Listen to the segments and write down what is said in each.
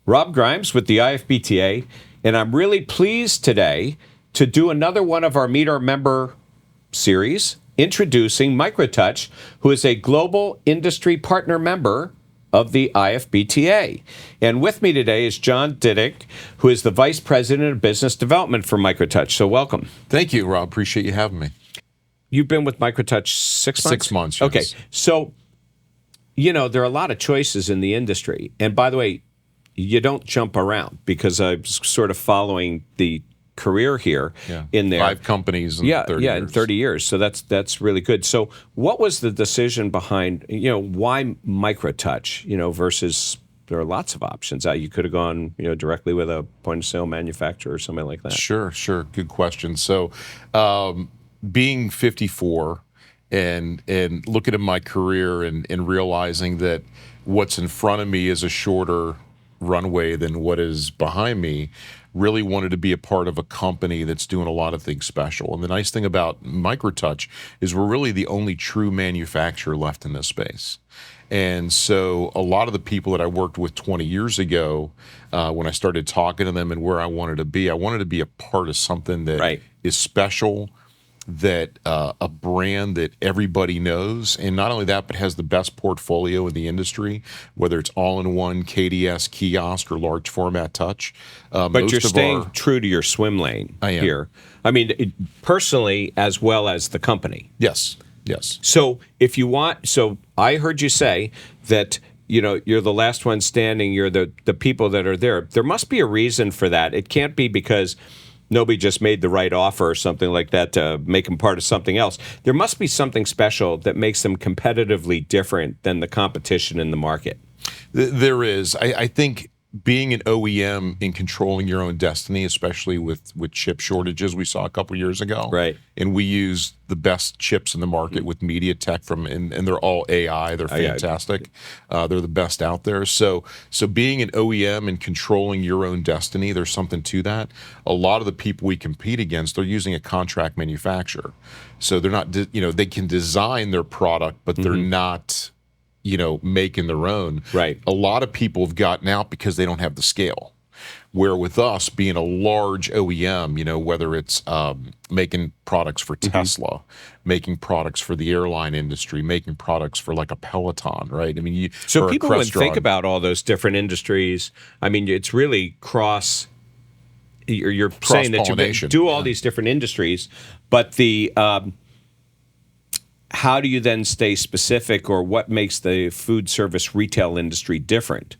Rob Grimes with the IFBTA, and I'm really pleased today to do another one of our Meet Our Member series, introducing MicroTouch, who is a global industry partner member of the IFBTA. And with me today is John Dittig, who is the Vice President of Business Development for MicroTouch. So welcome. Thank you, Rob. Appreciate you having me. You've been with MicroTouch 6 months? 6 months, yes. Okay. So, there are a lot of choices in the industry. And by the way, you don't jump around, because I'm sort of following the career here in there. 5 companies in 30 years. In 30 years. So that's really good. So what was the decision behind, why MicroTouch, versus there are lots of options. You could have gone, directly with a point-of-sale manufacturer or something like that. Sure. Good question. So being 54 and looking at my career and realizing that what's in front of me is a shorter runway than what is behind me, really wanted to be a part of a company that's doing a lot of things special. And the nice thing about MicroTouch is we're really the only true manufacturer left in this space. And so a lot of the people that I worked with 20 years ago, when I started talking to them and where I wanted to be a part of something that is special, that a brand that everybody knows, and not only that, but has the best portfolio in the industry, whether it's all-in-one KDS kiosk or large format touch. But you're staying true to your swim lane here. I mean, personally as well as the company. Yes. So if you want, I heard you say that you're the last one standing. You're the people that are there. There must be a reason for that. It can't be because nobody just made the right offer or something like that to make them part of something else. There must be something special that makes them competitively different than the competition in the market. There is. I think being an OEM and controlling your own destiny, especially with chip shortages we saw a couple years ago. Right. And we use the best chips in the market with MediaTek and they're all AI. They're fantastic. They're the best out there. So being an OEM and controlling your own destiny, there's something to that. A lot of the people we compete against, they're using a contract manufacturer. So they're not, they can design their product, but they're not making their own. Right. A lot of people have gotten out because they don't have the scale. Where with us being a large OEM, whether it's making products for Tesla, making products for the airline industry, making products for like a Peloton, right? I mean, so people would think about all those different industries. I mean, it's really you're saying that you do all these different industries, but the how do you then stay specific, or what makes the food service retail industry different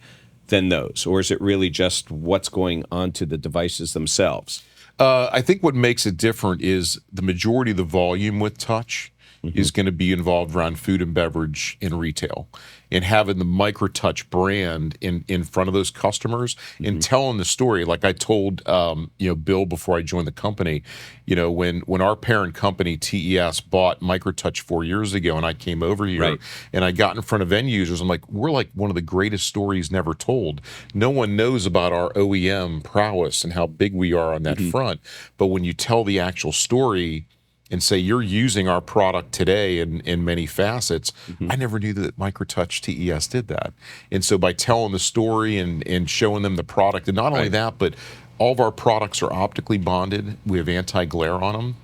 than those? Or is it really just what's going on to the devices themselves? I think what makes it different is the majority of the volume with touch is going to be involved around food and beverage and retail. And having the MicroTouch brand in front of those customers and telling the story, like I told Bill before I joined the company, when our parent company TES bought MicroTouch 4 years ago, and I came over here and I got in front of end users, I'm like, we're like one of the greatest stories never told. No one knows about our OEM prowess and how big we are on that front, but when you tell the actual story and say you're using our product today in many facets, I never knew that MicroTouch TES did that. And so by telling the story and showing them the product, and not only that, but all of our products are optically bonded. We have anti-glare on them.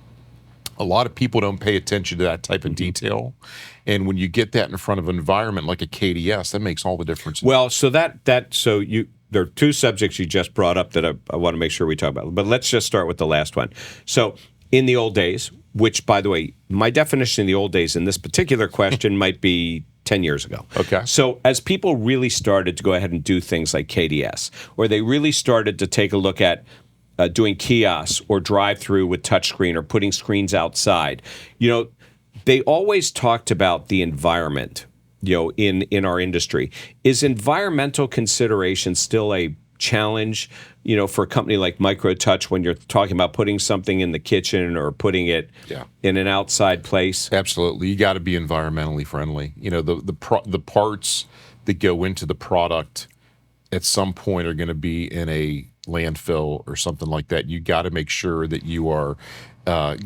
A lot of people don't pay attention to that type of detail. And when you get that in front of an environment like a KDS, that makes all the difference. Well, so there are two subjects you just brought up that I want to make sure we talk about. But let's just start with the last one. So in the old days, which, by the way, my definition in the old days in this particular question might be 10 years ago. Okay. So as people really started to go ahead and do things like KDS, or they really started to take a look at doing kiosks or drive-through with touchscreen or putting screens outside, they always talked about the environment, in our industry. Is environmental consideration still a challenge, for a company like MicroTouch when you're talking about putting something in the kitchen or putting it in an outside place? Absolutely. You got to be environmentally friendly. The parts that go into the product at some point are going to be in a landfill or something like that. You got to make sure that you are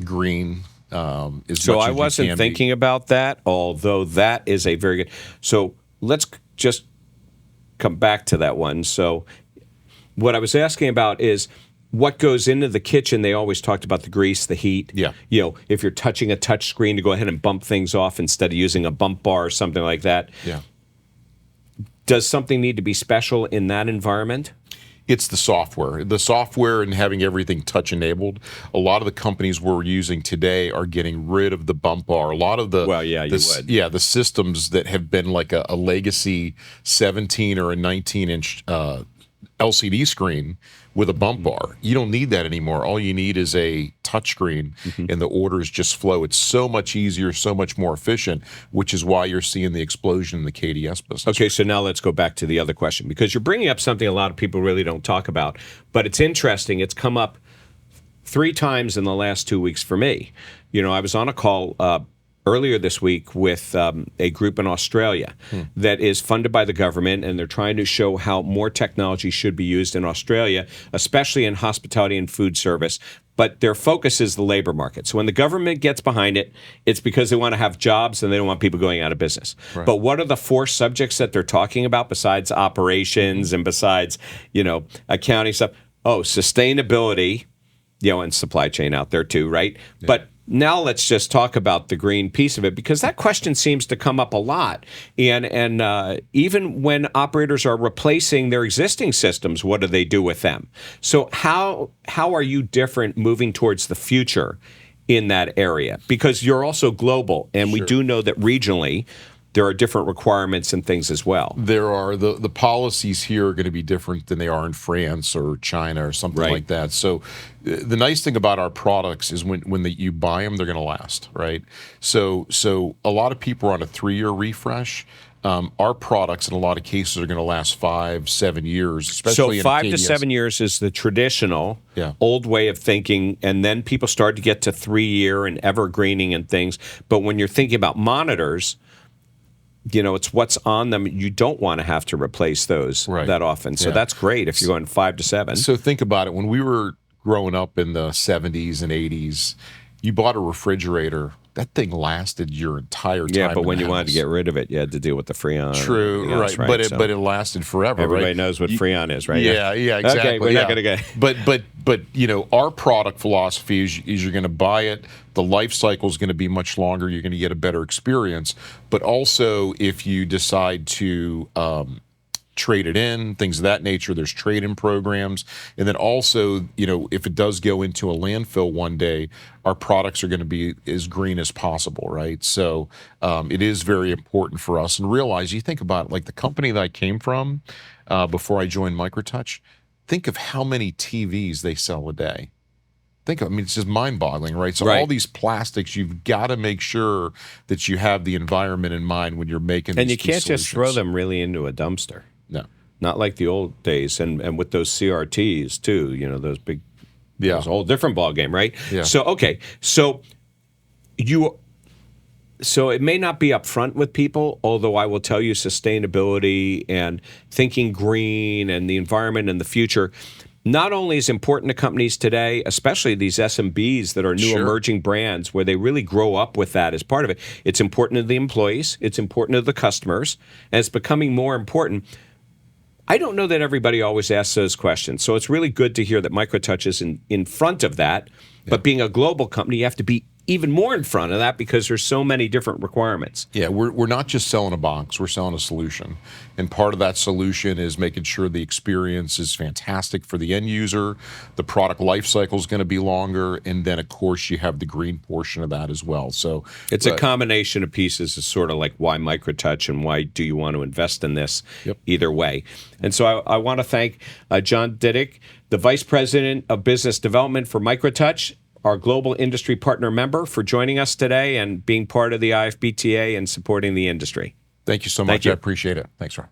green. So I wasn't thinking about that, although that is a very good. So let's just come back to that one. So What I was asking about is what goes into the kitchen. They always talked about the grease, the heat. Yeah. If you're touching a touch screen, to go ahead and bump things off instead of using a bump bar or something like that. Yeah. Does something need to be special in that environment? It's the software and having everything touch enabled. A lot of the companies we're using today are getting rid of the bump bar. A lot of the the systems that have been like a legacy 17 or a 19-inch LCD screen with a bump bar. You don't need that anymore. All you need is a touch screen, and the orders just flow. It's so much easier, so much more efficient, which is why you're seeing the explosion in the KDS business. Okay, so now let's go back to the other question, because you're bringing up something a lot of people really don't talk about, but it's interesting. It's come up 3 times in the last 2 weeks for me. I was on a call earlier this week with a group in Australia that is funded by the government, and they're trying to show how more technology should be used in Australia, especially in hospitality and food service. But their focus is the labor market. So when the government gets behind it, it's because they want to have jobs and they don't want people going out of business. Right. But what are the 4 subjects that they're talking about besides operations and besides, accounting stuff? Oh, sustainability, and supply chain out there too, right? Yeah. But now let's just talk about the green piece of it, because that question seems to come up a lot. And even when operators are replacing their existing systems, what do they do with them? So how are you different moving towards the future in that area? Because you're also global, and we do know that regionally there are different requirements and things as well. There are. The policies here are going to be different than they are in France or China or something like that. So the nice thing about our products is when you buy them, they're going to last, right? So a lot of people are on a 3-year refresh. Our products in a lot of cases are going to last 5-7 years, especially so 5 to 7 years is the traditional old way of thinking, and then people start to get to 3-year and evergreening and things. But when you're thinking about monitors, it's what's on them. You don't want to have to replace those that often. So that's great if you're going 5 to 7. So think about it. When we were growing up in the 70s and 80s, you bought a refrigerator. That thing lasted your entire time. Yeah, but when you wanted to get rid of it, you had to deal with the Freon. True, right. But it lasted forever. Everybody knows what Freon is, right? Yeah, exactly. Okay, we're not going to get. But our product philosophy is you're going to buy it. The life cycle is going to be much longer. You're going to get a better experience. But also, if you decide to trade it in, things of that nature, there's trade-in programs. And then also, if it does go into a landfill one day, our products are going to be as green as possible, right? So it is very important for us. And realize, you think about it, like the company that I came from before I joined MicroTouch, think of how many TVs they sell a day. It's just mind-boggling, right? So all these plastics, you've got to make sure that you have the environment in mind when you're making these solutions. And you can't just throw them really into a dumpster. No. Not like the old days. And with those CRTs, too, those big, it's a whole different ballgame, right? Yeah. So, okay. So it may not be upfront with people, although I will tell you sustainability and thinking green and the environment and the future not only is important to companies today, especially these SMBs that are new emerging brands where they really grow up with that as part of it. It's important to the employees. It's important to the customers. And it's becoming more important. I don't know that everybody always asks those questions. So it's really good to hear that MicroTouch is in front of that. But being a global company, you have to be even more in front of that because there's so many different requirements. Yeah, we're not just selling a box, we're selling a solution. And part of that solution is making sure the experience is fantastic for the end user, the product life cycle is going to be longer, and then of course you have the green portion of that as well. So it's a combination of pieces. Is sort of like why MicroTouch and why do you want to invest in this either way. And so I want to thank John Dittig, the Vice President of Business Development for MicroTouch, our global industry partner member, for joining us today and being part of the IFBTA and supporting the industry. Thank you so much. I appreciate it. Thanks, Ron.